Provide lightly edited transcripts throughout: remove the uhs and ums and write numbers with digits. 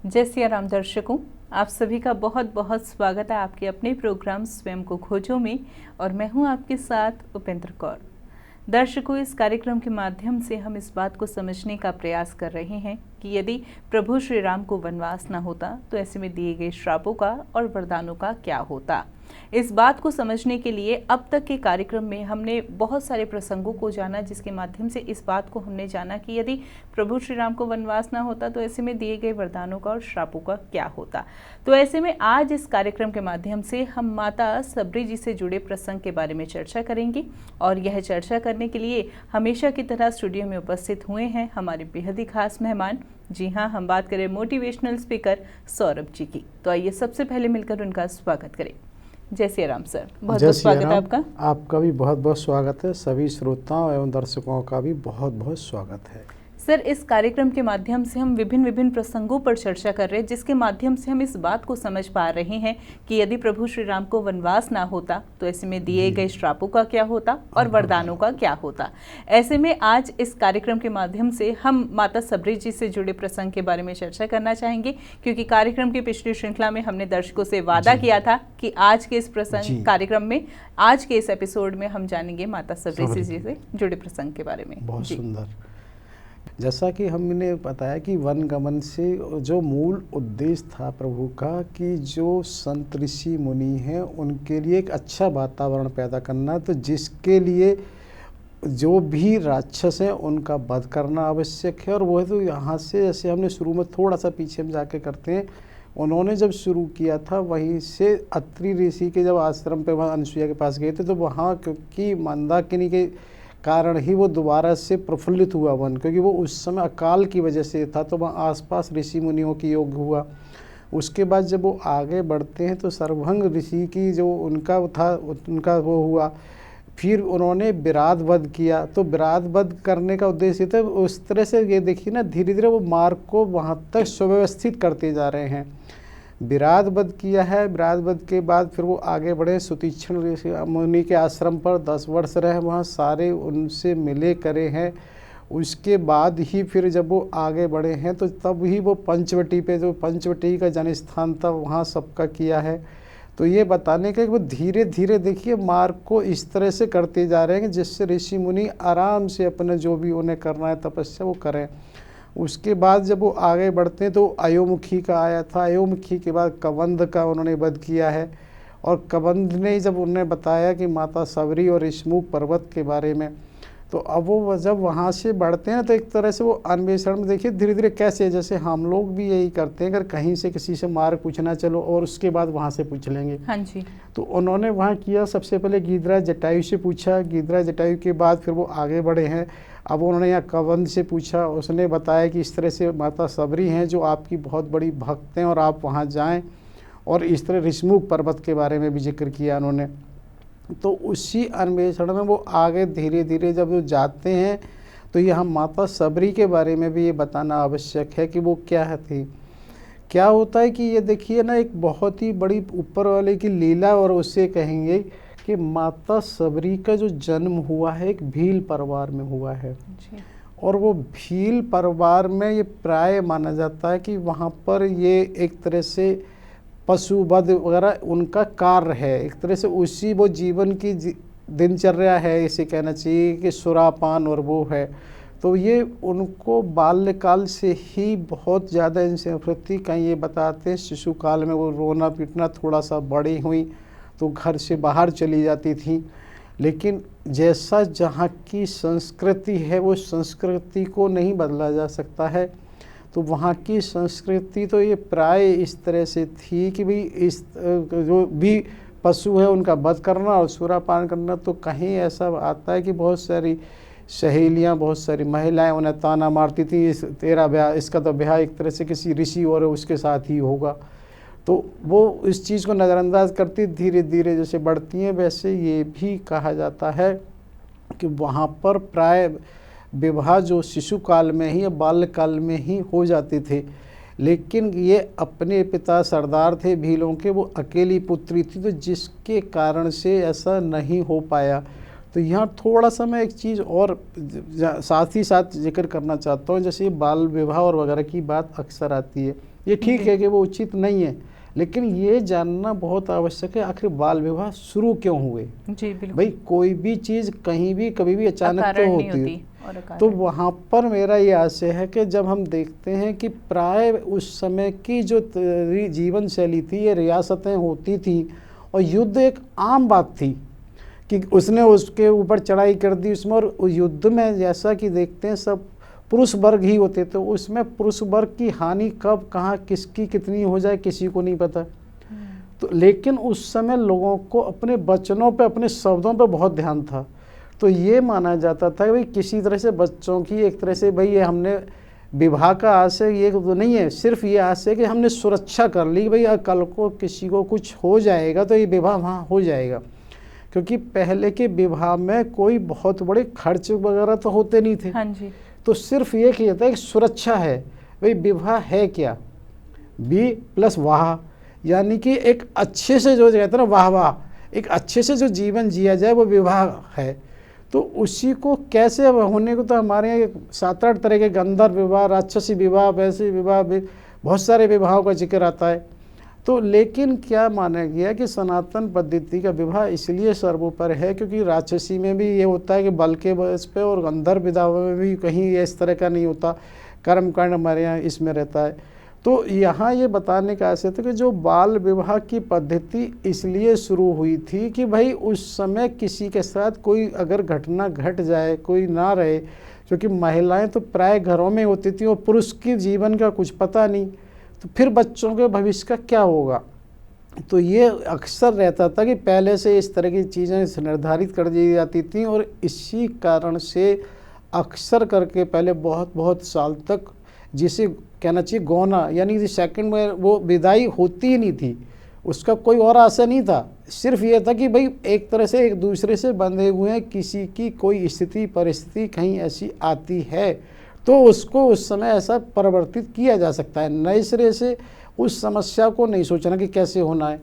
जय सिया राम दर्शकों, आप सभी का बहुत बहुत स्वागत है आपके अपने प्रोग्राम स्वयं को खोजो में। और मैं हूं आपके साथ उपेंद्र कौर। दर्शकों, इस कार्यक्रम के माध्यम से हम इस बात को समझने का प्रयास कर रहे हैं कि यदि प्रभु श्री राम को वनवास न होता तो ऐसे में दिए गए श्रापों का और वरदानों का क्या होता। इस बात को समझने के लिए अब तक के कार्यक्रम में हमने बहुत सारे प्रसंगों को जाना, जिसके माध्यम से इस बात को हमने जाना कि यदि प्रभु श्री राम को वनवास ना होता तो ऐसे में दिए गए वरदानों का और श्रापों का क्या होता। तो ऐसे में आज इस कार्यक्रम के माध्यम से हम माता सबरी जी से जुड़े प्रसंग के बारे में चर्चा करेंगे। और यह चर्चा करने के लिए हमेशा की तरह स्टूडियो में उपस्थित हुए हैं हमारे बेहद ही खास मेहमान। जी हाँ, हम बात करें मोटिवेशनल स्पीकर सौरभ जी की। तो आइए सबसे पहले मिलकर उनका स्वागत करें। जय श्री राम सर, बहुत बहुत स्वागत है आपका। आपका भी बहुत बहुत स्वागत है। सभी श्रोताओं एवं दर्शकों का भी बहुत बहुत स्वागत है। सर, इस कार्यक्रम के माध्यम से हम विभिन्न प्रसंगों पर चर्चा कर रहे हैं, जिसके माध्यम से हम इस बात को समझ पा रहे हैं कि यदि प्रभु श्री राम को वनवास ना होता तो ऐसे में दिए गए श्रापों का क्या होता और वरदानों का क्या होता। ऐसे में आज इस कार्यक्रम के माध्यम से हम माता सबरी जी से जुड़े प्रसंग के बारे में चर्चा करना चाहेंगे, क्योंकि कार्यक्रम की पिछली श्रृंखला में हमने दर्शकों से वादा किया था कि आज के इस प्रसंग कार्यक्रम में, आज के इस एपिसोड में हम जानेंगे माता सबरी जी से जुड़े प्रसंग के बारे में। बहुत सुंदर। जैसा कि हमने बताया कि वन गमन से जो मूल उद्देश्य था प्रभु का, कि जो संत ऋषि मुनि हैं उनके लिए एक अच्छा वातावरण पैदा करना, तो जिसके लिए जो भी राक्षस हैं उनका वध करना आवश्यक है। और वह तो यहाँ से, जैसे हमने शुरू में थोड़ा सा पीछे में जाके करते हैं, उन्होंने जब शुरू किया था वहीं से अत्रि ऋषि के जब आश्रम पे वहाँ अनसुईया के पास गए थे, तो वहाँ क्योंकि मंदाकिनी के कारण ही वो दोबारा से प्रफुल्लित हुआ वन, क्योंकि वो उस समय अकाल की वजह से था, तो वहाँ आसपास ऋषि मुनियों की योग हुआ। उसके बाद जब वो आगे बढ़ते हैं तो सर्वभंग ऋषि की जो उनका था, उनका वो हुआ। फिर उन्होंने विराट वध किया, तो विराट वध करने का उद्देश्य था उस तरह से, ये देखिए ना, धीरे धीरे वो मार्ग को वहाँ तक सुव्यवस्थित करते जा रहे हैं। विराट वध किया है। विराट वध के बाद फिर वो आगे बढ़े सुतीक्षण ऋषि मुनि के आश्रम पर 10 वर्ष रहे, वहाँ सारे उनसे मिले करे हैं। उसके बाद ही फिर जब वो आगे बढ़े हैं तो तब ही वो पंचवटी पे, जो पंचवटी का जन स्थान था, वहाँ सबका किया है। तो ये बताने का कि वो धीरे धीरे देखिए मार्ग को इस तरह से करते जा रहे हैं जिससे ऋषि मुनि आराम से अपने जो भी उन्हें करना है तपस्या वो करें। उसके बाद जब वो आगे बढ़ते हैं तो अयोमुखी का आया था। अयोमुखी के बाद कबंध का उन्होंने वध किया है। और कबंध ने जब उन्हें बताया कि माता सबरी और ऋषमुख पर्वत के बारे में, तो अब वो जब वहाँ से बढ़ते हैं तो एक तरह से वो अन्वेषण में, देखिए धीरे धीरे कैसे, जैसे हम लोग भी यही करते हैं, अगर कहीं से किसी से मार्ग पूछना, चलो और उसके बाद वहाँ से पूछ लेंगे। हाँ जी। तो उन्होंने वहाँ किया, सबसे पहले गिरिराज जटायु से पूछा। गिरिराज जटायु के बाद फिर वो आगे बढ़े हैं। अब उन्होंने यहाँ कबंध से पूछा, उसने बताया कि इस तरह से माता सबरी हैं जो आपकी बहुत बड़ी भक्त हैं और आप वहाँ जाएं। और इस तरह ऋषमुख पर्वत के बारे में भी जिक्र किया उन्होंने। तो उसी अन्वेषण में वो आगे धीरे धीरे जब वो जाते हैं तो यहाँ माता सबरी के बारे में भी ये बताना आवश्यक है कि वो क्या थी। क्या होता है कि ये देखिए ना, एक बहुत ही बड़ी ऊपर वाले की लीला, और उससे कहेंगे कि माता सबरी का जो जन्म हुआ है एक भील परिवार में हुआ है जी। और वो भील परिवार में ये प्राय माना जाता है कि वहाँ पर ये एक तरह से पशुवध वगैरह उनका कार्य है, एक तरह से उसी वो जीवन की दिनचर्या है, इसे कहना चाहिए कि सुरापान और वो है। तो ये उनको बाल्यकाल से ही बहुत ज़्यादा इनसे प्रति, कहीं ये बताते हैं शिशु काल में वो रोना पीटना, थोड़ा सा बड़ी हुई तो घर से बाहर चली जाती थी। लेकिन जैसा जहाँ की संस्कृति है वो संस्कृति को नहीं बदला जा सकता है। तो वहाँ की संस्कृति तो ये प्राय इस तरह से थी कि भाई इस जो भी पशु है उनका वध करना और सुरापान करना। तो कहीं ऐसा आता है कि बहुत सारी सहेलियाँ, बहुत सारी महिलाएं उन्हें ताना मारती थी, तेरा ब्याह, इसका तो ब्याह एक तरह से किसी ऋषि और उसके साथ ही होगा। तो वो इस चीज़ को नज़रअंदाज करती, धीरे धीरे जैसे बढ़ती हैं वैसे ये भी कहा जाता है कि वहाँ पर प्राय विवाह जो शिशु काल में ही या बाल्यकाल में ही हो जाते थे। लेकिन ये अपने पिता सरदार थे भीलों के, वो अकेली पुत्री थी, तो जिसके कारण से ऐसा नहीं हो पाया। तो यहाँ थोड़ा सा मैं एक चीज़ और साथ ही साथ जिक्र करना चाहता हूँ, जैसे बाल विवाह और वगैरह की बात अक्सर आती है। ये ठीक है कि वो उचित नहीं है, लेकिन ये जानना बहुत आवश्यक है आखिर बाल विवाह शुरू क्यों हुए। जी बिल्कुल। भाई कोई भी चीज़ कहीं भी कभी भी अचानक तो होती है। तो वहाँ पर मेरा ये आशय है कि जब हम देखते हैं कि प्राय उस समय की जो जीवन शैली थी, ये रियासतें होती थी और युद्ध एक आम बात थी कि उसने उसके ऊपर चढ़ाई कर दी उसमें, और युद्ध में जैसा कि देखते हैं सब पुरुष वर्ग ही होते, तो उसमें पुरुष वर्ग की हानि कब कहाँ किसकी कितनी हो जाए किसी को नहीं पता। तो लेकिन उस समय लोगों को अपने वचनों पे, अपने शब्दों पे बहुत ध्यान था। तो ये माना जाता था कि भाई किसी तरह से बच्चों की एक तरह से, भाई ये हमने विवाह का आशय ये तो नहीं है, सिर्फ ये आशय कि हमने सुरक्षा कर ली, भाई कल को किसी को कुछ हो जाएगा तो ये विवाह वहाँ हो जाएगा। क्योंकि पहले के विवाह में कोई बहुत बड़े खर्च वगैरह तो होते नहीं थे। हाँ जी। तो सिर्फ ये किया था कि सुरक्षा है, भाई विवाह है क्या, बी प्लस वाह, यानी कि एक अच्छे से जो कहते हैं ना वाह वाह, एक अच्छे से जो जीवन जिया जाए वो विवाह है। तो उसी को कैसे होने को, तो हमारे यहाँ 7-8 तरह के गंधर्व विवाह, राक्षसी विवाह, वैसे विवाह, बहुत सारे विवाहों का जिक्र आता है। तो लेकिन क्या माना गया कि सनातन पद्धति का विवाह इसलिए सर्वोपर है क्योंकि राक्षसी में भी ये होता है कि बल के बस पे, और गंधर्व विवाह में भी कहीं इस तरह का नहीं होता, कर्मकांड हमारे यहाँ इसमें रहता है। तो यहाँ ये बताने का आशय था कि जो बाल विवाह की पद्धति इसलिए शुरू हुई थी कि भाई उस समय किसी के साथ कोई अगर घटना घट जाए, कोई ना रहे, क्योंकि महिलाएं तो प्राय घरों में होती थी और पुरुष की जीवन का कुछ पता नहीं, तो फिर बच्चों के भविष्य का क्या होगा। तो ये अक्सर रहता था कि पहले से इस तरह की चीज़ें निर्धारित कर दी जाती थी, और इसी कारण से अक्सर करके पहले बहुत बहुत साल तक, जिसे कहना चाहिए गौना, यानी कि सेकंड में वो विदाई होती ही नहीं थी, उसका कोई और आशा नहीं था। सिर्फ ये था कि भाई एक तरह से एक दूसरे से बंधे हुए हैं, किसी की कोई स्थिति परिस्थिति कहीं ऐसी आती है तो उसको उस समय ऐसा परिवर्तित किया जा सकता है, नए सिरे से उस समस्या को नहीं सोचना कि कैसे होना है।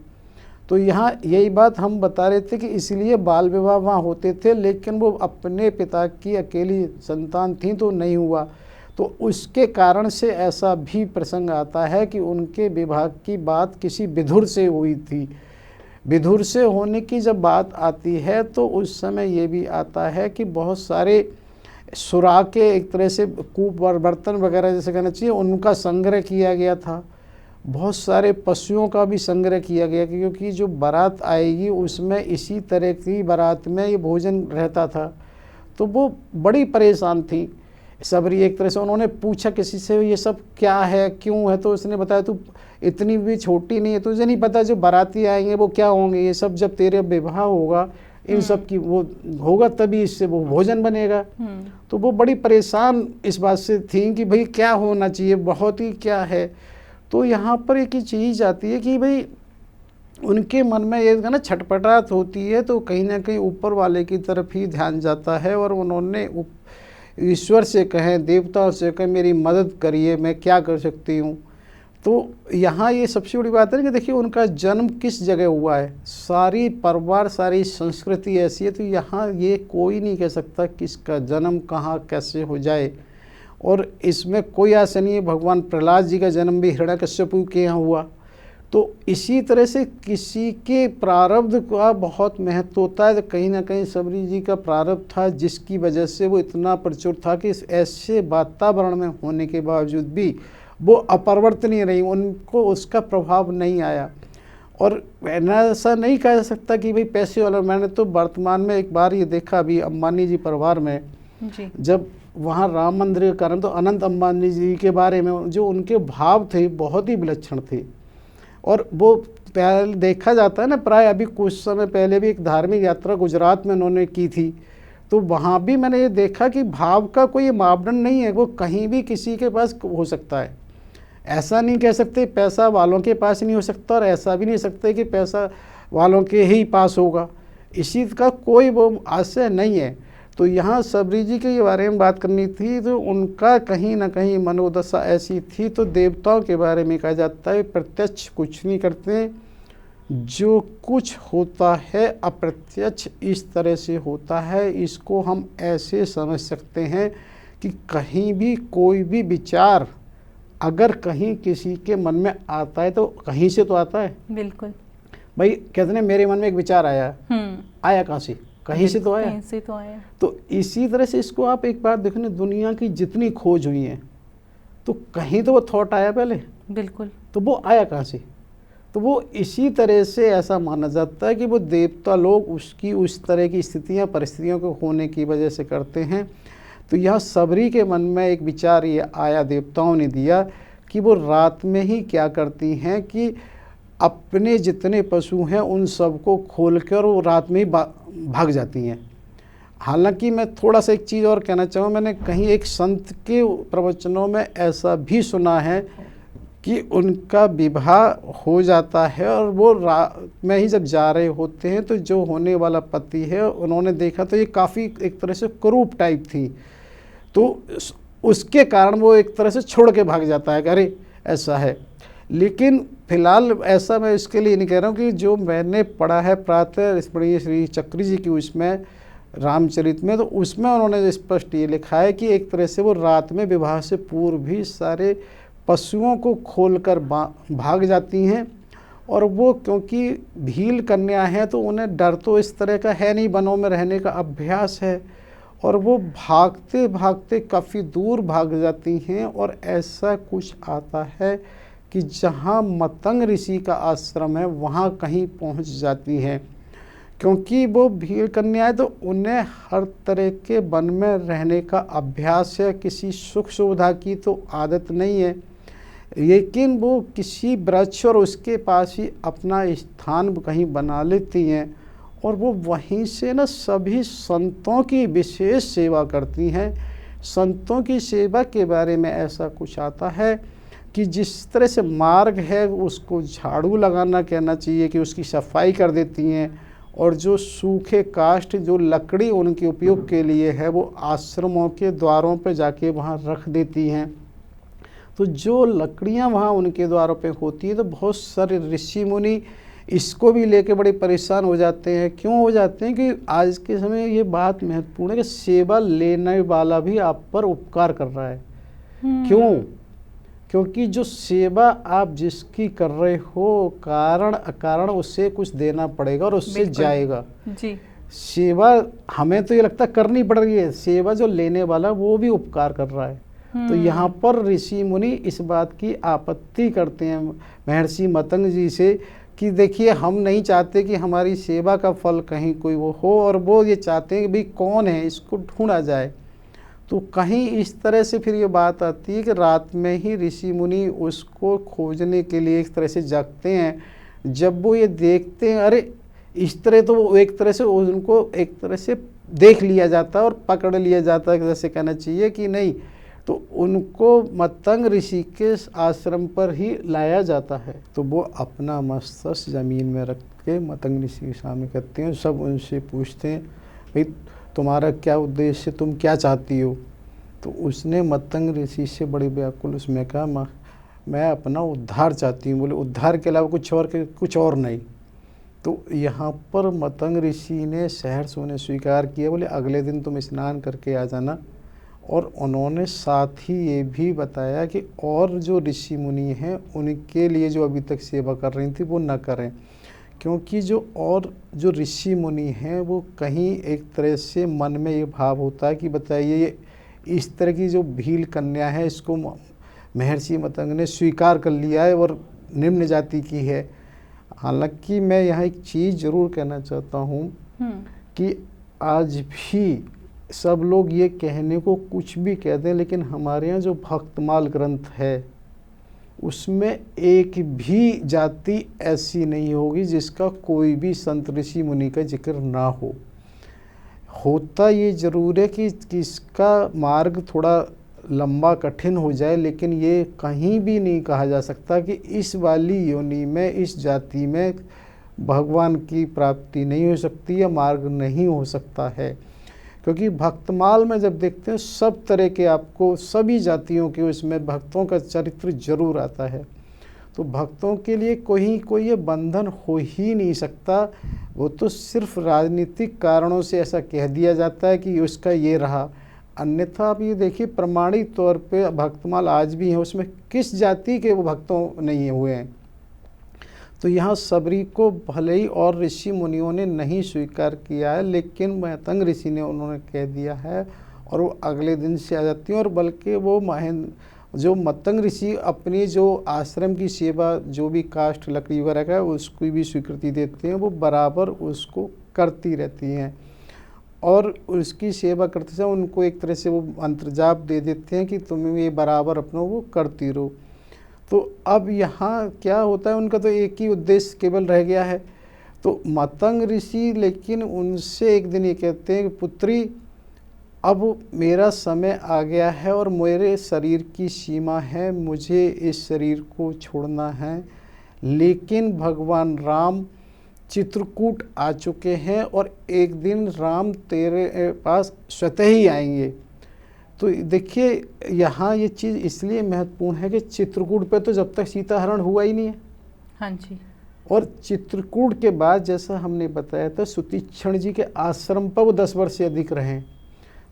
तो यहाँ यही बात हम बता रहे थे कि इसलिए बाल विवाह वहाँ होते थे, लेकिन वो अपने पिता की अकेली संतान थी तो नहीं हुआ। तो उसके कारण से ऐसा भी प्रसंग आता है कि उनके विवाह की बात किसी विधुर से हुई थी। विधुर से होने की जब बात आती है तो उस समय ये भी आता है कि बहुत सारे सुराग के एक तरह से कूप बर्तन वगैरह जैसे कहना चाहिए उनका संग्रह किया गया था। बहुत सारे पशुओं का भी संग्रह किया गया, क्योंकि जो बारात आएगी उसमें इसी तरह की बारात में ये भोजन रहता था। तो वो बड़ी परेशान थी सबरी। एक तरह से उन्होंने पूछा किसी से ये सब क्या है, क्यों है, तो उसने बताया तू इतनी भी छोटी नहीं है, तुझे नहीं पता जो बाराती आएंगे वो क्या होंगे, ये सब जब तेरे विवाह होगा इन सब की वो होगा तभी इससे वो भोजन बनेगा। तो वो बड़ी परेशान इस बात से थी कि भाई क्या होना चाहिए, बहुत ही क्या है। तो यहाँ पर एक ही चीज़ आती है कि भाई उनके मन में ये ना छटपटाहट होती है, तो कहीं ना कहीं ऊपर वाले की तरफ ही ध्यान जाता है, और उन्होंने ईश्वर से कहें, देवताओं से कहें मेरी मदद करिए, मैं क्या कर सकती हूँ। तो यहाँ ये सबसे बड़ी बात है कि देखिए उनका जन्म किस जगह हुआ है, सारी परिवार सारी संस्कृति ऐसी है, तो यहाँ ये कोई नहीं कह सकता किसका जन्म कहाँ कैसे हो जाए। और इसमें कोई आशा नहीं है, भगवान प्रहलाद जी का जन्म भी हिरण्यकश्यप के यहाँ हुआ। तो इसी तरह से किसी के प्रारब्ध का बहुत महत्व होता है। तो कहीं ना कहीं सबरी जी का प्रारब्ध था जिसकी वजह से वो इतना प्रचुर था कि ऐसे वातावरण में होने के बावजूद भी वो अपरिवर्तनीय रही, उनको उसका प्रभाव नहीं आया। और ऐसा नहीं कहा जा सकता कि भाई पैसे वाला, मैंने तो वर्तमान में एक बार ये देखा अभी अंबानी जी परिवार में जी। जब वहाँ राम मंदिर का कारण, तो अनंत अंबानी जी के बारे में जो उनके भाव थे बहुत ही विलक्षण थे। और वो पहले देखा जाता है ना, प्राय अभी कुछ समय पहले भी एक धार्मिक यात्रा गुजरात में उन्होंने की थी, तो वहाँ भी मैंने ये देखा कि भाव का कोई मापदंड नहीं है, वो कहीं भी किसी के पास हो सकता है। ऐसा नहीं कह सकते पैसा वालों के पास नहीं हो सकता, और ऐसा भी नहीं सकते कि पैसा वालों के ही पास होगा, इसी का कोई वो आशय नहीं है। तो यहाँ सबरी जी के बारे में बात करनी थी, तो उनका कहीं ना कहीं मनोदशा ऐसी थी। तो देवताओं के बारे में कहा जाता है प्रत्यक्ष कुछ नहीं करते, जो कुछ होता है अप्रत्यक्ष इस तरह से होता है। इसको हम ऐसे समझ सकते हैं कि कहीं भी कोई भी विचार अगर कहीं किसी के मन में आता है तो कहीं से तो आता है। बिल्कुल। भाई कहते हैं मेरे मन में एक विचार आया, आया कहाँ से? कहीं से तो आया। कहीं से तो आया। तो इसी तरह से इसको आप एक बार देखो ना, दुनिया की जितनी खोज हुई है तो कहीं तो वो थॉट आया पहले। बिल्कुल। तो वो आया कहाँ से? तो वो इसी तरह से ऐसा माना जाता है कि वो देवता लोग उसकी उस तरह की स्थितियाँ परिस्थितियों के होने की वजह से करते हैं। तो यह सबरी के मन में एक विचार ये आया, देवताओं ने दिया कि वो रात में ही क्या करती हैं कि अपने जितने पशु हैं उन सबको खोल कर वो रात में ही भाग जाती हैं। हालांकि मैं थोड़ा सा एक चीज़ और कहना चाहूँ, मैंने कहीं एक संत के प्रवचनों में ऐसा भी सुना है कि उनका विवाह हो जाता है और वो रात में ही जब जा रहे होते हैं तो जो होने वाला पति है उन्होंने देखा तो ये काफ़ी एक तरह से कुरूप टाइप थी, तो उसके कारण वो एक तरह से छोड़ के भाग जाता है कि अरे ऐसा है। लेकिन फिलहाल ऐसा मैं इसके लिए नहीं कह रहा हूँ कि जो मैंने पढ़ा है प्रातः स्मरणीय श्री चक्री जी की उसमें रामचरित में, तो उसमें उन्होंने स्पष्ट ये लिखा है कि एक तरह से वो रात में विवाह से पूर्व भी सारे पशुओं को खोलकर भाग जाती हैं। और वो क्योंकि भील कन्या है तो उन्हें डर तो इस तरह का है नहीं, वनों में रहने का अभ्यास है, और वो भागते भागते काफ़ी दूर भाग जाती हैं। और ऐसा कुछ आता है कि जहाँ मतंग ऋषि का आश्रम है वहाँ कहीं पहुँच जाती हैं, क्योंकि वो भील कन्या है तो उन्हें हर तरह के वन में रहने का अभ्यास है, किसी सुख सुविधा की तो आदत नहीं है, लेकिन वो किसी वृक्ष और उसके पास ही अपना स्थान कहीं बना लेती हैं और वो वहीं से ना सभी संतों की विशेष सेवा करती हैं। संतों की सेवा के बारे में ऐसा कुछ आता है कि जिस तरह से मार्ग है उसको झाड़ू लगाना कहना चाहिए कि उसकी सफाई कर देती हैं, और जो सूखे काष्ठ जो लकड़ी उनके उपयोग के लिए है वो आश्रमों के द्वारों पर जाके वहाँ रख देती हैं। तो जो लकड़ियाँ वहाँ उनके द्वारों पे होती है तो बहुत सारे ऋषि मुनि इसको भी लेके बड़े परेशान हो जाते हैं। क्यों हो जाते हैं कि आज के समय ये बात महत्वपूर्ण है कि सेवा लेने वाला भी आप पर उपकार कर रहा है। क्यों? क्योंकि जो सेवा आप जिसकी कर रहे हो कारण अकारण उससे कुछ देना पड़ेगा और उससे जाएगा जी। सेवा हमें तो ये लगता करनी पड़ रही है, सेवा जो लेने वाला वो भी उपकार कर रहा है। तो यहाँ पर ऋषि मुनि इस बात की आपत्ति करते हैं महर्षि मतंग जी से कि देखिए हम नहीं चाहते कि हमारी सेवा का फल कहीं कोई वो हो, और वो ये चाहते हैं कि भाई कौन है इसको ढूंढा जाए। तो कहीं इस तरह से फिर ये बात आती है कि रात में ही ऋषि मुनि उसको खोजने के लिए एक तरह से जागते हैं। जब वो ये देखते हैं अरे इस तरह, तो वो एक तरह से उनको एक तरह से देख लिया जाता है और पकड़ लिया जाता है, जैसे कहना चाहिए कि नहीं, तो उनको मतंग ऋषि के आश्रम पर ही लाया जाता है। तो वो अपना मस्तक ज़मीन में रख के मतंग ऋषि के सामने करते हैं, सब उनसे पूछते हैं भाई तुम्हारा क्या उद्देश्य, तुम क्या चाहती हो। तो उसने मतंग ऋषि से बड़ी व्याकुल उसमें कहा मैं अपना उद्धार चाहती हूँ। बोले उद्धार के अलावा कुछ और नहीं। तो यहाँ पर मतंग ऋषि ने सहर्ष उन्हें स्वीकार किया। बोले अगले दिन तुम स्नान करके आ जाना। और उन्होंने साथ ही ये भी बताया कि और जो ऋषि मुनि हैं उनके लिए जो अभी तक सेवा कर रही थी वो न करें, क्योंकि जो ऋषि मुनि हैं वो कहीं एक तरह से मन में ये भाव होता है कि बताइए ये इस तरह की जो भील कन्या है इसको महर्षि मतंग ने स्वीकार कर लिया है और निम्न जाति की है। हालांकि मैं यहाँ एक चीज़ ज़रूर कहना चाहता हूँ कि आज भी सब लोग ये कहने को कुछ भी कहते हैं, लेकिन हमारे यहाँ जो भक्तमाल ग्रंथ है उसमें एक भी जाति ऐसी नहीं होगी जिसका कोई भी संत ऋषि मुनि का जिक्र ना हो। होता ये ज़रूर है कि इसका मार्ग थोड़ा लंबा कठिन हो जाए, लेकिन ये कहीं भी नहीं कहा जा सकता कि इस वाली योनि में इस जाति में भगवान की प्राप्ति नहीं हो सकती या मार्ग नहीं हो सकता है। क्योंकि भक्तमाल में जब देखते हैं सब तरह के आपको सभी जातियों के उसमें भक्तों का चरित्र जरूर आता है। तो भक्तों के लिए कोई ये बंधन हो ही नहीं सकता। वो तो सिर्फ राजनीतिक कारणों से ऐसा कह दिया जाता है कि उसका ये रहा। अन्यथा आप ये देखिए प्रमाणिक तौर पे भक्तमाल आज भी हैं, उसमें किस जाति के वो भक्तों नहीं हुए हैं। तो यहाँ सबरी को भले ही और ऋषि मुनियों ने नहीं स्वीकार किया है, लेकिन मैतंग ऋषि ने उन्होंने कह दिया है और वो अगले दिन से आ जाती हैं। और बल्कि वो जो मतंग ऋषि अपनी जो आश्रम की सेवा, जो भी काष्ठ लकड़ी वगैरह का उसकी भी स्वीकृति देते हैं, वो बराबर उसको करती रहती हैं और उसकी सेवा करते समय उनको एक तरह से वो मंत्र जाप दे देते हैं कि तुम ये बराबर अपना वो करती रहो। तो अब यहाँ क्या होता है, उनका तो एक ही उद्देश्य केवल रह गया है। तो मतंग ऋषि लेकिन उनसे एक दिन ये कहते हैं कि पुत्री, अब मेरा समय आ गया है और मेरे शरीर की सीमा है, मुझे इस शरीर को छोड़ना है। लेकिन भगवान राम चित्रकूट आ चुके हैं और एक दिन राम तेरे पास स्वतः ही आएंगे। तो देखिए यहाँ ये चीज़ इसलिए महत्वपूर्ण है कि चित्रकूट पे तो जब तक सीता हरण हुआ ही नहीं है। हाँ जी। और चित्रकूट के बाद जैसा हमने बताया था सुतीक्षण जी के आश्रम पर वो 10 वर्ष से अधिक रहे।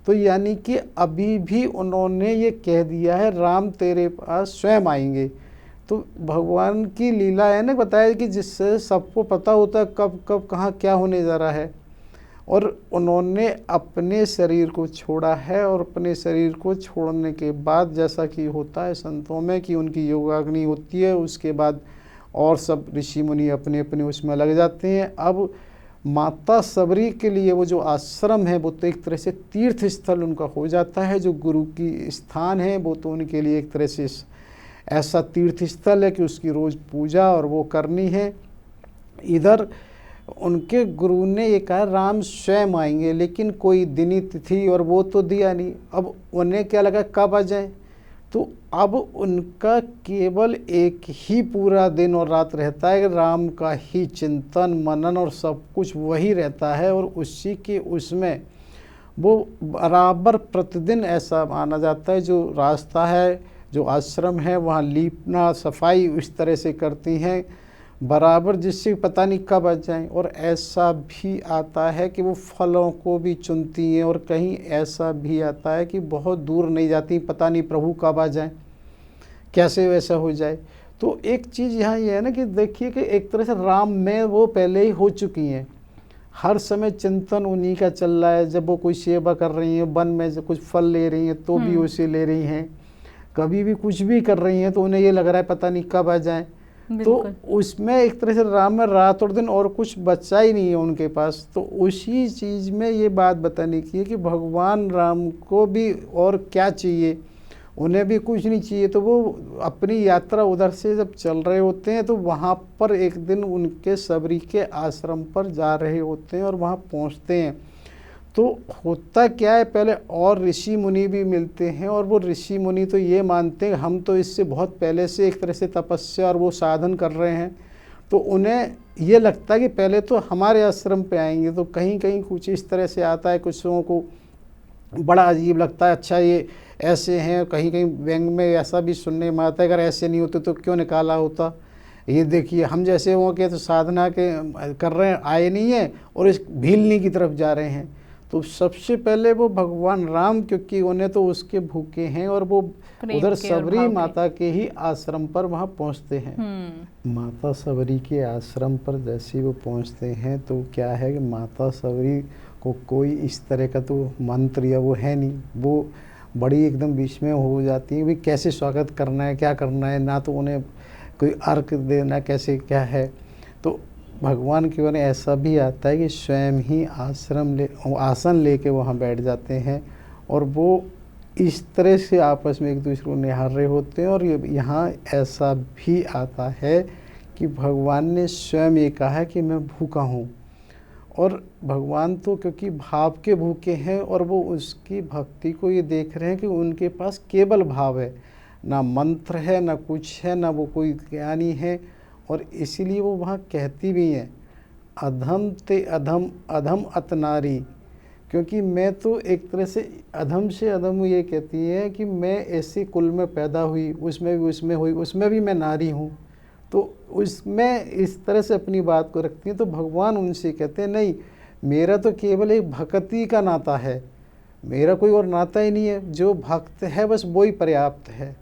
तो यानी कि अभी भी उन्होंने ये कह दिया है राम तेरे पास स्वयं आएंगे। तो भगवान की लीला है ना, बताया कि जिससे सबको पता होता है कब कब कहाँ क्या होने जा रहा है। और उन्होंने अपने शरीर को छोड़ा है और अपने शरीर को छोड़ने के बाद जैसा कि होता है संतों में कि उनकी योगाग्नि होती है, उसके बाद और सब ऋषि मुनि अपने अपने उसमें लग जाते हैं। अब माता सबरी के लिए वो जो आश्रम है वो तो एक तरह से तीर्थ स्थल उनका हो जाता है। जो गुरु की स्थान है वो तो उनके लिए एक तरह से ऐसा तीर्थ स्थल है कि उसकी रोज़ पूजा और वो करनी है। इधर उनके गुरु ने ये कहा राम स्वयं आएंगे, लेकिन कोई दिनी तिथि और वो तो दिया नहीं। अब उन्हें क्या लगा कब आ जाए, तो अब उनका केवल एक ही पूरा दिन और रात रहता है, राम का ही चिंतन मनन और सब कुछ वही रहता है। और उसी के उसमें वो बराबर प्रतिदिन ऐसा माना जाता है जो रास्ता है, जो आश्रम है, वहाँ लीपना सफाई इस तरह से करती हैं बराबर, जिससे पता नहीं कब आ जाएं। और ऐसा भी आता है कि वो फलों को भी चुनती हैं और कहीं ऐसा भी आता है कि बहुत दूर नहीं जाती, पता नहीं प्रभु कब आ जाएं, कैसे वैसा हो जाए। तो एक चीज़ यहाँ ये है ना कि देखिए कि एक तरह से राम में वो पहले ही हो चुकी हैं, हर समय चिंतन उन्हीं का चल रहा है। जब वो कोई सेवा कर रही हैं, वन में जब कुछ फल ले रही हैं तो भी उसे ले रही हैं, कभी भी कुछ भी कर रही हैं तो उन्हें ये लग रहा है पता नहीं कब आ जाएं। तो उसमें एक तरह से राम में रात और दिन और कुछ बचा ही नहीं है उनके पास। तो उसी चीज़ में ये बात बताने की है कि भगवान राम को भी और क्या चाहिए, उन्हें भी कुछ नहीं चाहिए। तो वो अपनी यात्रा उधर से जब चल रहे होते हैं तो वहाँ पर एक दिन उनके सबरी के आश्रम पर जा रहे होते हैं और वहाँ पहुँचते हैं। तो होता क्या है, पहले और ऋषि मुनि भी मिलते हैं और वो ऋषि मुनि तो ये मानते हैं हम तो इससे बहुत पहले से एक तरह से तपस्या और वो साधन कर रहे हैं। तो उन्हें ये लगता है कि पहले तो हमारे आश्रम पे आएंगे। तो कहीं कहीं कुछ इस तरह से आता है, कुछ लोगों को बड़ा अजीब लगता है, अच्छा ये ऐसे हैं। कहीं कहीं व्यंग में ऐसा भी सुनने में आता है अगर ऐसे नहीं होते तो क्यों निकाला होता, ये देखिए हम जैसे हो के तो साधना के कर रहे हैं, आए नहीं हैं और इस भीलनी की तरफ जा रहे हैं। तो सबसे पहले वो भगवान राम, क्योंकि उन्हें तो उसके भूखे हैं और वो उधर सबरी माता के ही आश्रम पर वहाँ पहुँचते हैं। माता सबरी के आश्रम पर जैसे ही वो पहुँचते हैं तो क्या है कि माता सबरी को कोई इस तरह का तो मंत्र या वो है नहीं, वो बड़ी एकदम बीच में हो जाती है भी कैसे स्वागत करना है, क्या करना है, ना तो उन्हें कोई अर्घ देना कैसे क्या है। तो भगवान की ओर ऐसा भी आता है कि स्वयं ही आसन लेके वहाँ बैठ जाते हैं और वो इस तरह से आपस में एक दूसरे को निहार रहे होते हैं। और यहाँ ऐसा भी आता है कि भगवान ने स्वयं ये कहा है कि मैं भूखा हूँ। और भगवान तो क्योंकि भाव के भूखे हैं और वो उसकी भक्ति को ये देख रहे हैं कि उनके पास केवल भाव है, ना मंत्र है, ना कुछ है, ना वो कोई ज्ञानी है। और इसीलिए वो वहाँ कहती भी हैं अधम ते अधम अधम अतनारी, क्योंकि मैं तो एक तरह से अधम ये कहती है कि मैं ऐसे कुल में पैदा हुई, उसमें भी मैं नारी हूँ। तो उसमें इस तरह से अपनी बात को रखती हैं। तो भगवान उनसे कहते हैं नहीं, मेरा तो केवल एक भक्ति का नाता है, मेरा कोई और नाता ही नहीं है, जो भक्त है बस वो ही पर्याप्त है।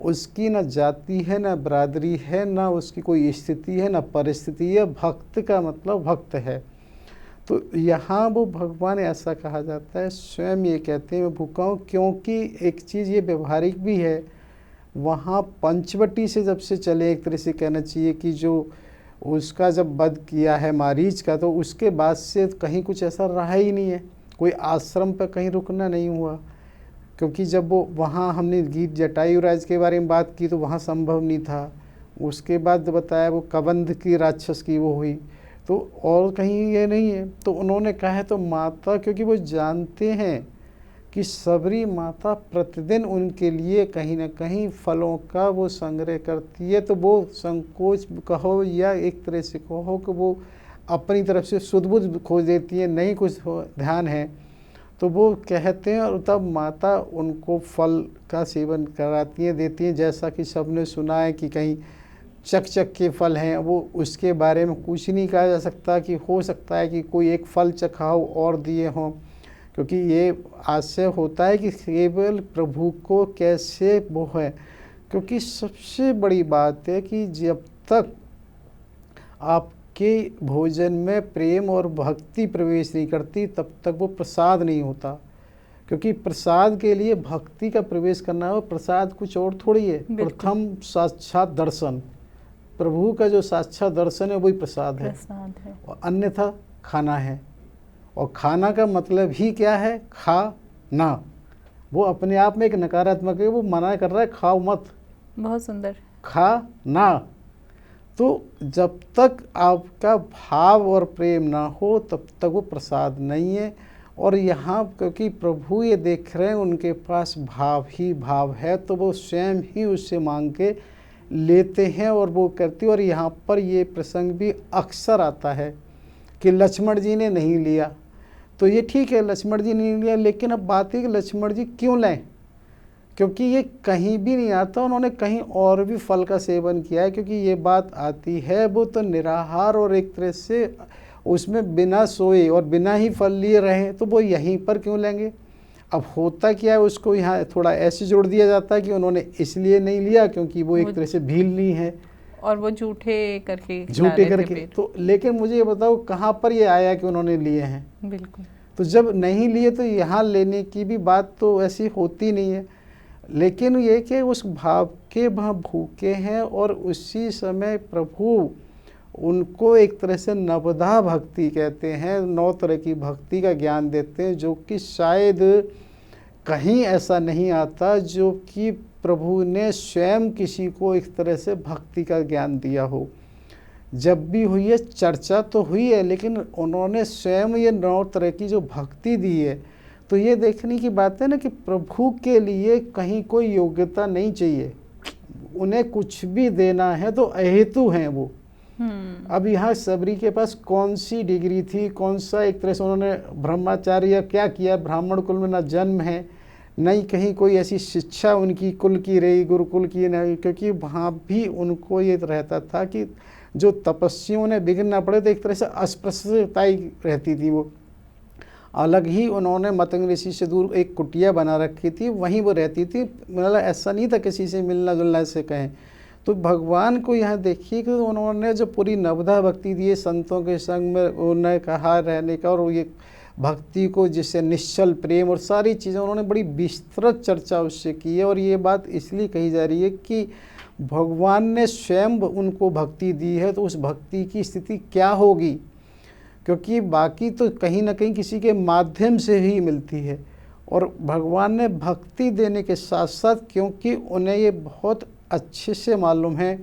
उसकी न जाति है, न बरादरी है, न उसकी कोई स्थिति है, न परिस्थिति है। भक्त का मतलब भक्त है। तो यहाँ वो भगवान ऐसा कहा जाता है, स्वयं ये कहते हैं मैं भूखा हूँ, क्योंकि एक चीज़ ये व्यवहारिक भी है। वहाँ पंचवटी से जब से चले, एक तरह से कहना चाहिए कि जो उसका जब वध किया है मारीच का, तो उसके बाद से कहीं कुछ ऐसा रहा ही नहीं है, कोई आश्रम पर कहीं रुकना नहीं हुआ। क्योंकि जब वो वहाँ हमने गीत जटायुराज के बारे में बात की तो वहाँ संभव नहीं था। उसके बाद बताया वो कबंध की राक्षस की वो हुई, तो और कहीं ये नहीं है। तो उन्होंने कहा है तो माता, क्योंकि वो जानते हैं कि सबरी माता प्रतिदिन उनके लिए कहीं ना कहीं फलों का वो संग्रह करती है, तो वो संकोच कहो या एक तरह से कहो कि वो अपनी तरफ से सुध-बुध खोज देती है, नहीं कुछ ध्यान है तो वो कहते हैं, और तब माता उनको फल का सेवन कराती हैं, देती हैं। जैसा कि सबने सुना है कि कहीं चक के फल हैं, वो उसके बारे में कुछ नहीं कहा जा सकता कि हो सकता है कि कोई एक फल चखाओ और दिए हों, क्योंकि ये आशय होता है कि केवल प्रभु को कैसे वो है। क्योंकि सबसे बड़ी बात है कि जब तक आपके भोजन में प्रेम और भक्ति प्रवेश नहीं करती तब तक वो प्रसाद नहीं होता। क्योंकि प्रसाद के लिए भक्ति का प्रवेश करना है। प्रसाद कुछ और थोड़ी है, प्रथम साक्षात दर्शन, प्रभु का जो साक्षात दर्शन है वही प्रसाद है। और अन्यथा खाना है। और खाना का मतलब ही क्या है, खा ना। वो अपने आप में एक नकारात्मक है, वो मना कर रहा है खाओ मत, बहुत सुंदर, खा ना। तो जब तक आपका भाव और प्रेम ना हो तब तक वो प्रसाद नहीं है। और यहाँ क्योंकि प्रभु ये देख रहे हैं उनके पास भाव ही भाव है, तो वो स्वयं ही उससे मांग के लेते हैं और वो करती। और यहाँ पर ये प्रसंग भी अक्सर आता है कि लक्ष्मण जी ने नहीं लिया, तो ये ठीक है लक्ष्मण जी ने नहीं लिया, लेकिन अब बात है कि लक्ष्मण जी क्यों लें, क्योंकि ये कहीं भी नहीं आता उन्होंने कहीं और भी फल का सेवन किया है। क्योंकि ये बात आती है वो तो निराहार और एक तरह से उसमें बिना सोए और बिना ही फल लिए रहे, तो वो यहीं पर क्यों लेंगे। अब होता क्या है, उसको यहाँ थोड़ा ऐसे जोड़ दिया जाता है कि उन्होंने इसलिए नहीं लिया क्योंकि वो एक तरह से भील नहीं है और वो झूठे करके तो। लेकिन मुझे ये बताओ कहाँ पर ये आया कि उन्होंने लिए हैं। बिल्कुल। तो जब नहीं लिए तो यहाँ लेने की भी बात तो ऐसी होती नहीं है। लेकिन ये कि उस भाव के वहाँ भूखे हैं और उसी समय प्रभु उनको एक तरह से नवधा भक्ति कहते हैं, 9 तरह की भक्ति का ज्ञान देते हैं, जो कि शायद कहीं ऐसा नहीं आता जो कि प्रभु ने स्वयं किसी को एक तरह से भक्ति का ज्ञान दिया हो। जब भी हुई है चर्चा तो हुई है, लेकिन उन्होंने स्वयं ये 9 तरह की जो भक्ति दी है, तो ये देखने की बात है ना कि प्रभु के लिए कहीं कोई योग्यता नहीं चाहिए, उन्हें कुछ भी देना है तो अहेतु हैं वो। अब यहाँ सबरी के पास कौन सी डिग्री थी, कौन सा एक तरह से उन्होंने ब्रह्मचार्य या क्या किया, ब्राह्मण कुल में ना जन्म है, नहीं कहीं कोई ऐसी शिक्षा उनकी कुल की रही, गुरुकुल की नहीं। क्योंकि वहाँ भी उनको ये रहता था कि जो तपस्वियों ने बिगड़ना पड़े तो एक तरह से अस्पृश्यता रहती थी, वो अलग ही उन्होंने मतंग ऋषि से दूर एक कुटिया बना रखी थी, वहीं वो रहती थी। मतलब ऐसा नहीं था किसी से मिलना जुलना से कहें। तो भगवान को यहाँ देखिए कि उन्होंने जो पूरी नवधा भक्ति दी है, संतों के संग में उन्हें कहा रहने का, और ये भक्ति को जिससे निश्चल प्रेम और सारी चीज़ें उन्होंने बड़ी विस्तृत चर्चा उससे की है। और ये बात इसलिए कही जा रही है कि भगवान ने स्वयं उनको भक्ति दी है, तो उस भक्ति की स्थिति क्या होगी, क्योंकि बाकी तो कहीं ना कहीं किसी के माध्यम से ही मिलती है। और भगवान ने भक्ति देने के साथ साथ, क्योंकि उन्हें ये बहुत अच्छे से मालूम है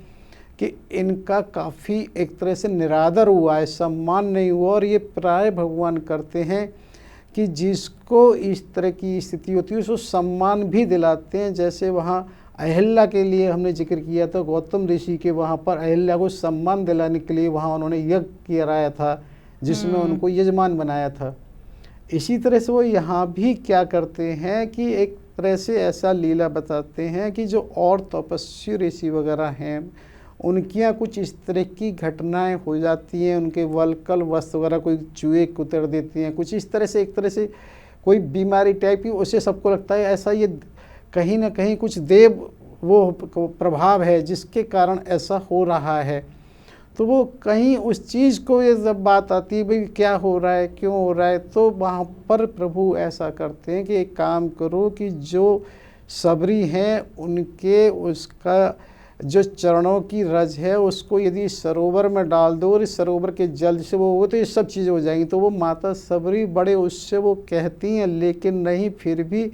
कि इनका काफ़ी एक तरह से निरादर हुआ है, सम्मान नहीं हुआ, और ये प्राय भगवान करते हैं कि जिसको इस तरह की स्थिति होती है उसको सम्मान भी दिलाते हैं। जैसे वहाँ अहिल्या के लिए हमने जिक्र किया था, गौतम ऋषि के वहाँ पर अहिल्या को सम्मान दिलाने के लिए वहाँ उन्होंने यज्ञ कराया था, जिसमें उनको यजमान बनाया था। इसी तरह से वो यहाँ भी क्या करते हैं कि एक तरह से ऐसा लीला बताते हैं कि जो और तपस्वी ऋषि वगैरह हैं उनके यहाँ कुछ इस तरह की घटनाएं हो जाती हैं, उनके वलकल वस्त्र वगैरह कोई चूहे कुतर देती हैं, कुछ इस तरह से एक तरह से कोई बीमारी टाइप की, उसे सबको लगता है ऐसा ये कहीं ना कहीं कुछ देव वो प्रभाव है जिसके कारण ऐसा हो रहा है। तो वो कहीं उस चीज़ को ये जब बात आती है भाई क्या हो रहा है, क्यों हो रहा है, तो वहाँ पर प्रभु ऐसा करते हैं कि एक काम करो कि जो सबरी हैं उनके उसका जो चरणों की रज है उसको यदि सरोवर में डाल दो और इस सरोवर के जल से वो हो तो ये सब चीज़ें हो जाएंगी। तो वो माता सबरी बड़े उससे वो कहती हैं, लेकिन नहीं, फिर भी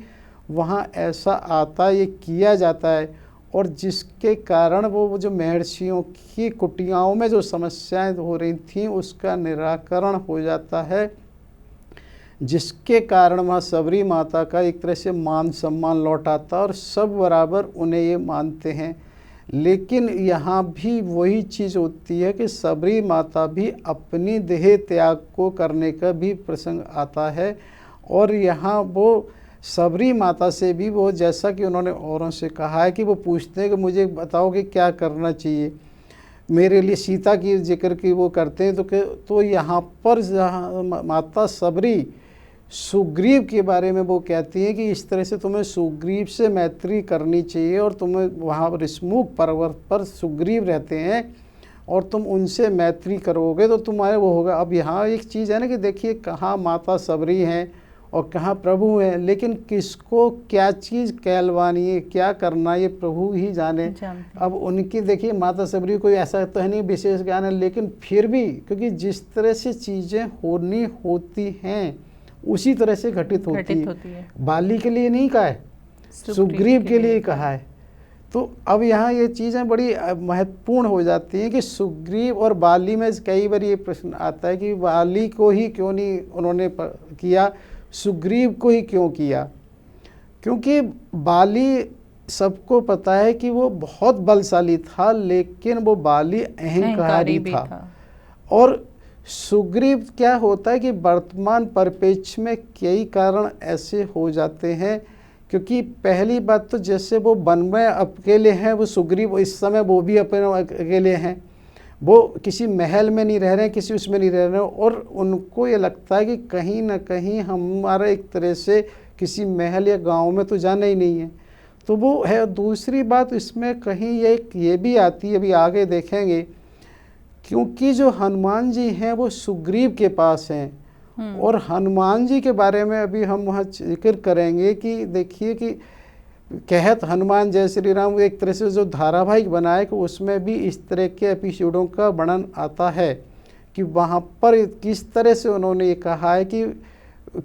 वहाँ ऐसा आता, ये किया जाता है, और जिसके कारण वो जो महर्षियों की कुटियाओं में जो समस्याएं हो रही थीं उसका निराकरण हो जाता है, जिसके कारण वहाँ सबरी माता का एक तरह से मान सम्मान लौट आता और सब बराबर उन्हें ये मानते हैं। लेकिन यहाँ भी वही चीज़ होती है कि सबरी माता भी अपनी देह त्याग को करने का भी प्रसंग आता है, और यहाँ वो सबरी माता से भी वो, जैसा कि उन्होंने औरों से कहा है कि वो पूछते हैं कि मुझे बताओ कि क्या करना चाहिए मेरे लिए, सीता की जिक्र की वो करते हैं। तो यहाँ पर जहाँ माता सबरी सुग्रीव के बारे में वो कहती हैं कि इस तरह से तुम्हें सुग्रीव से मैत्री करनी चाहिए, और तुम्हें वहाँ ऋषमुख पर्वत पर सुग्रीव रहते हैं और तुम उनसे मैत्री करोगे तो तुम्हारे वो होगा। अब यहाँ एक चीज़ है ना कि देखिए कहाँ माता सबरी हैं और कहाँ प्रभु हैं, लेकिन किसको क्या चीज़ कहलवानी है, क्या करना, ये प्रभु ही जाने। अब उनकी देखिए माता सबरी कोई ऐसा तो है नहीं विशेष ज्ञान है, लेकिन फिर भी क्योंकि जिस तरह से चीज़ें होनी होती हैं उसी तरह से घटित होती है। बाली के लिए नहीं कहा है, सुग्रीव के लिए कहा है। तो अब यहाँ ये चीज़ें बड़ी महत्वपूर्ण हो जाती हैं कि सुग्रीव और बाली में कई बार ये प्रश्न आता है कि बाली को ही क्यों नहीं उन्होंने किया, सुग्रीव को ही क्यों किया। क्योंकि बाली सबको पता है कि वो बहुत बलशाली था, लेकिन वो बाली अहंकारी था। और सुग्रीव क्या होता है कि वर्तमान परिप्रेक्ष्य में कई कारण ऐसे हो जाते हैं, क्योंकि पहली बात तो जैसे वो वन में अकेले हैं, वो सुग्रीव इस समय वो भी अपने अकेले हैं, वो किसी महल में नहीं रह रहे हैं, किसी उसमें नहीं रह रहे हैं, और उनको ये लगता है कि कहीं ना कहीं हमारा एक तरह से किसी महल या गांव में तो जाना ही नहीं है। तो वो है। दूसरी बात इसमें कहीं ये भी आती है, अभी आगे देखेंगे, क्योंकि जो हनुमान जी हैं वो सुग्रीव के पास हैं, और हनुमान जी के बारे में अभी हम वहाँ जिक्र करेंगे कि देखिए कि कहत हनुमान जय श्री राम एक तरह से जो धारावाहिक बनाए कि उसमें भी इस तरह के एपिसोडों का वर्णन आता है कि वहाँ पर किस तरह से उन्होंने ये कहा है कि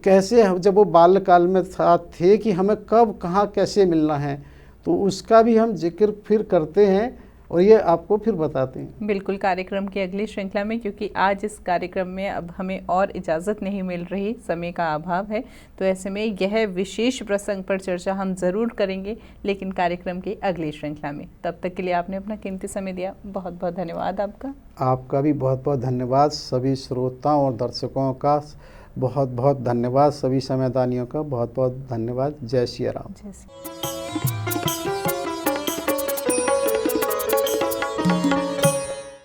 कैसे जब वो बाल्यकाल में साथ थे कि हमें कब कहाँ कैसे मिलना है, तो उसका भी हम जिक्र फिर करते हैं और ये आपको फिर बताते हैं। बिल्कुल, कार्यक्रम की अगली श्रृंखला में, क्योंकि आज इस कार्यक्रम में अब हमें और इजाज़त नहीं मिल रही, समय का अभाव है, तो ऐसे में यह विशेष प्रसंग पर चर्चा हम ज़रूर करेंगे, लेकिन कार्यक्रम की अगली श्रृंखला में। तब तक के लिए आपने अपना कीमती समय दिया, बहुत बहुत धन्यवाद आपका। आपका भी बहुत बहुत धन्यवाद। सभी श्रोताओं और दर्शकों का बहुत बहुत धन्यवाद। सभी समयदानियों का बहुत बहुत धन्यवाद। जय श्री राम। जय श्री